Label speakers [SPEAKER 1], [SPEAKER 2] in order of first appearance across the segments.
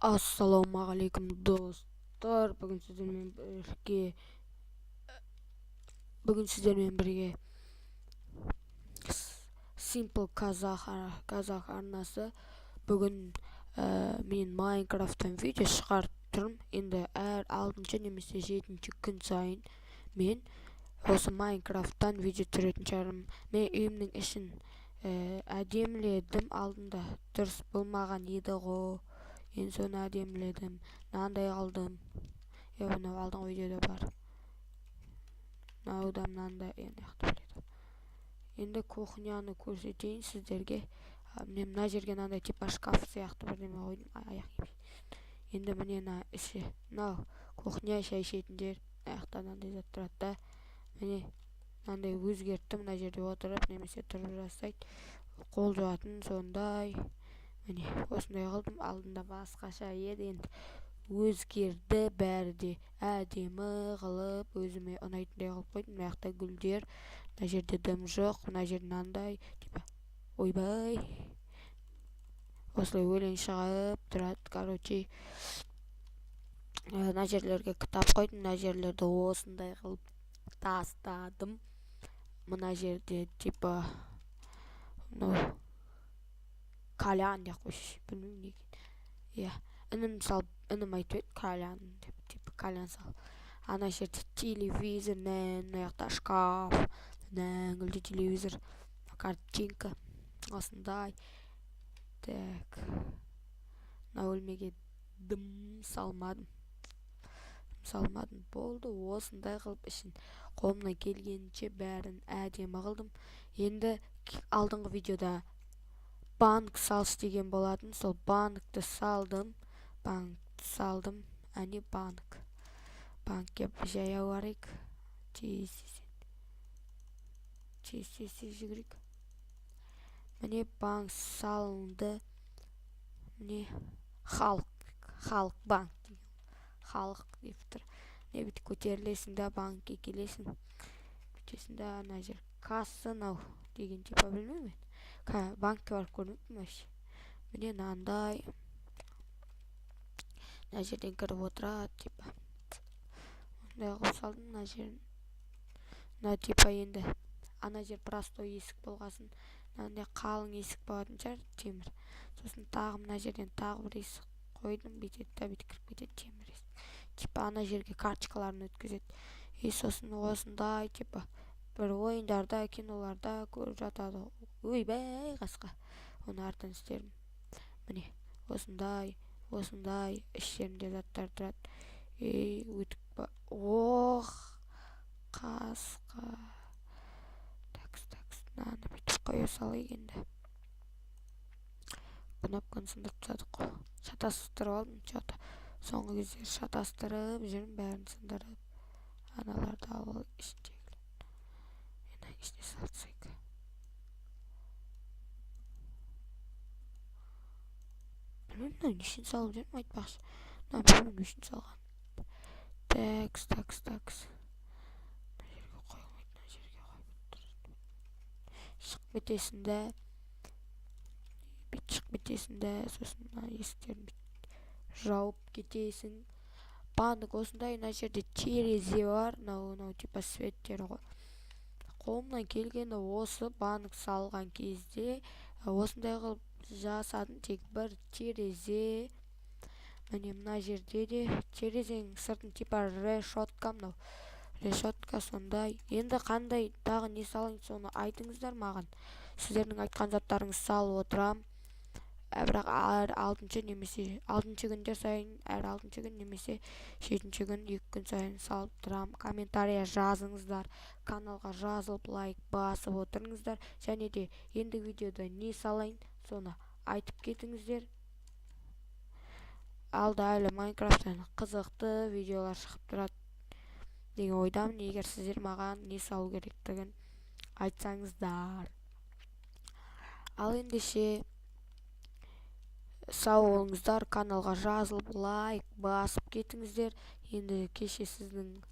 [SPEAKER 1] Ассалаумағалейкум достар. Бүгін сіздермен бірге Simple Казах арнасы. Бүгін мен Майнкрафттан видео шығарып тұрмын. Енді әр 6-шы немесе 7-ші күн сайын мен осы Майнкрафттан видео түсіретін шығармын. Мен үйімнің ішін әдеміледім. Алдында дұрыс болмаған еді ғой. Енді соны әдеміледім. Мынандай алдым. Мынау алдыңғы видеода бар. Мынау да мынандай енді кухняны көрсетейін сіздерге. Мына жерге мынандай типа шкаф сияқты бірдеме қойдым. Аяқ киім. Енді міне мына іші. Мынау кухня, шай ішетіндер. Аяқта мынандай зат тұрады да. Міне мынандай өзгерттім. Мына жерде отырып немесе тұрып жасайды. Қол жуатын сондай. Міне осындай қылдым. Алдында басқаша еді, енді өзгерді. Бәрі де әдемі қылып өзіме ұнайтындай қылып қойдым. Мына жақта гүлдер, мына жерде дым жоқ, мына жерде мынандай типа ойбай осылай өлең шығып тұрады. Короче, мына жерлерге кітап қойдым. Мына жерлерді осындай қылып тастадым. Мына жерде типа Колян деп қойшы, білмеймін неге. Інім айтып еді Колян деп, типа Колян сал. Ана жерде телевизор, мына жақта шкаф, мәңгілді телевизор, картинка, осындай. Так, мына бөлмеге дым салмадым. Болды. Осындай қылып ішін қолымнан келгенше бәрін әдемі қылдым. Енді алдыңғы видеода банк салшы деген болатын. Сол банкты салдым. Әне банк. Банкке жаяу барайық. Тез жүгірейік. Міне банк салынды. Міне халық банк деген. Халық деп тұр. Не бүйтіп көтерілесің да банкке келесің. Бүйтесің да ана жер касса нау деген типа білмеймін. Банкке барып көрмеппін вообще. Міне мынандай. Мына жерден кіріп отырады типа. Мындай қылып салдым мына жерін. Мына типа енді ана жер простой есік болғасын. Мынандай қалың есік болатын шығар, темір. Сосын тағы мына жерден тағы бір есік қойдым. Бүйтеді да бүйтіп кіріп кетеді темір есік. Типа ана жерге карточкаларын өткізеді. Сосын осындай типа бір ойындарда, киноларда көріп жатады. Ойбай қасқа. Оны артын істерім. Міне осындай іштерінде заттар тұрады. Өтіп ба. Ох, қасқа. Такс, мынаны бүйтіп қоя салайық енді. Кнопканы сындырып тастадық қой. Шатастырып алдым. Что-то соңғы кезде шатастырып жүрмін, бәрін сындырып. Аналарды алып ішіндегілер. Енді ішіне салсайық. Білмеймін, нешін салып жүрмін, айтпақшы. Білмеймін, нешін салған. Такс. Мына жерге қойып. Шығып кетесің да, сосын есіктерін жауып кетесің. Банк осындай, мына жерде терезе бар, мынау типа светтері ғой. Қолымнан келгені осы банк салған кезде осындай қылып жасадым. Тек бір терезе. Міне мына жерде де терезенің сыртын типа решетка, мынау решетка сондай. Енді қандай тағы не салайын, соны айтыңыздар маған. Сіздердің айтқан заттарыңыз салып отырам. Бірақ әр 6-шы күндер сайын, әр 6-шы күн немесе 7-ші күн 2 күн сайын салып тұрам. Комментария жазыңыздар. Каналға жазылып лайк басып отырыңыздар. Және де енді видеода не салайын, соны айтып кетіңіздер. Алда әлі Майнкрафттан қызықты видеолар шығып тұрады деген ойдамын. Егер сіздер маған не салу керектігін айтсаңыздар. Ал ендеше сау болыңыздар, каналға жазылып лайк басып кетіңіздер. Енді кеше сіздің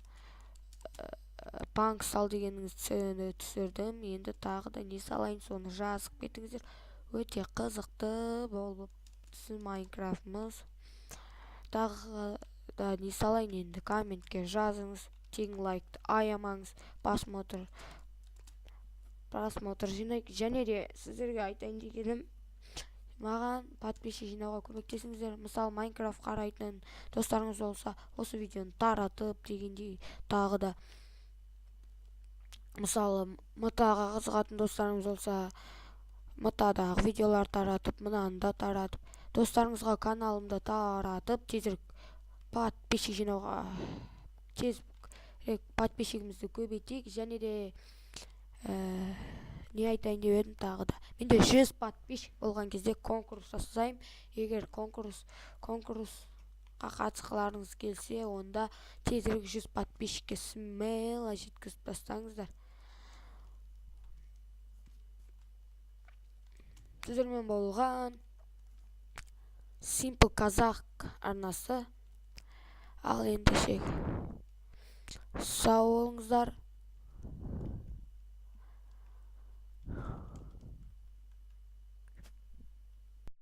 [SPEAKER 1] банк сал дегеніңізді түсірдім. Енді тағы да не салайын, соны жазып кетіңіздер. Өте қызықты болып Майнкрафтымыз. тағы да не салайын, енді комментке жазыңыз, тегін лайкты аямаңыз, просмотр жинайық. Және де сіздерге айтайын дегенім, маған подписчик жинауға көмектесіңіздер. Мысалы, Майнкрафт қарайтын достарыңыз болса, осы видеоны таратып дегендей, тағы да мысалы мытаға қызығатын достарыңыз болса, мытадағы видеолар таратып, мынаны да таратып, достарыңызға каналымды таратып, тезірек подписчик жинауға, тезірек подписчигімізді көбейтейік. Және де не айтайын деп едім тағы да, менде 100 подписчик болған кезде конкурс жасаймын. Егер конкурсқа қатысқыларыңыз келсе, онда тезірек 100 подписчикке смело жеткізіп тастаңыздар. Сіздермен болған Simple Казақ арнасы. Ал ендеше сау болыңыздар.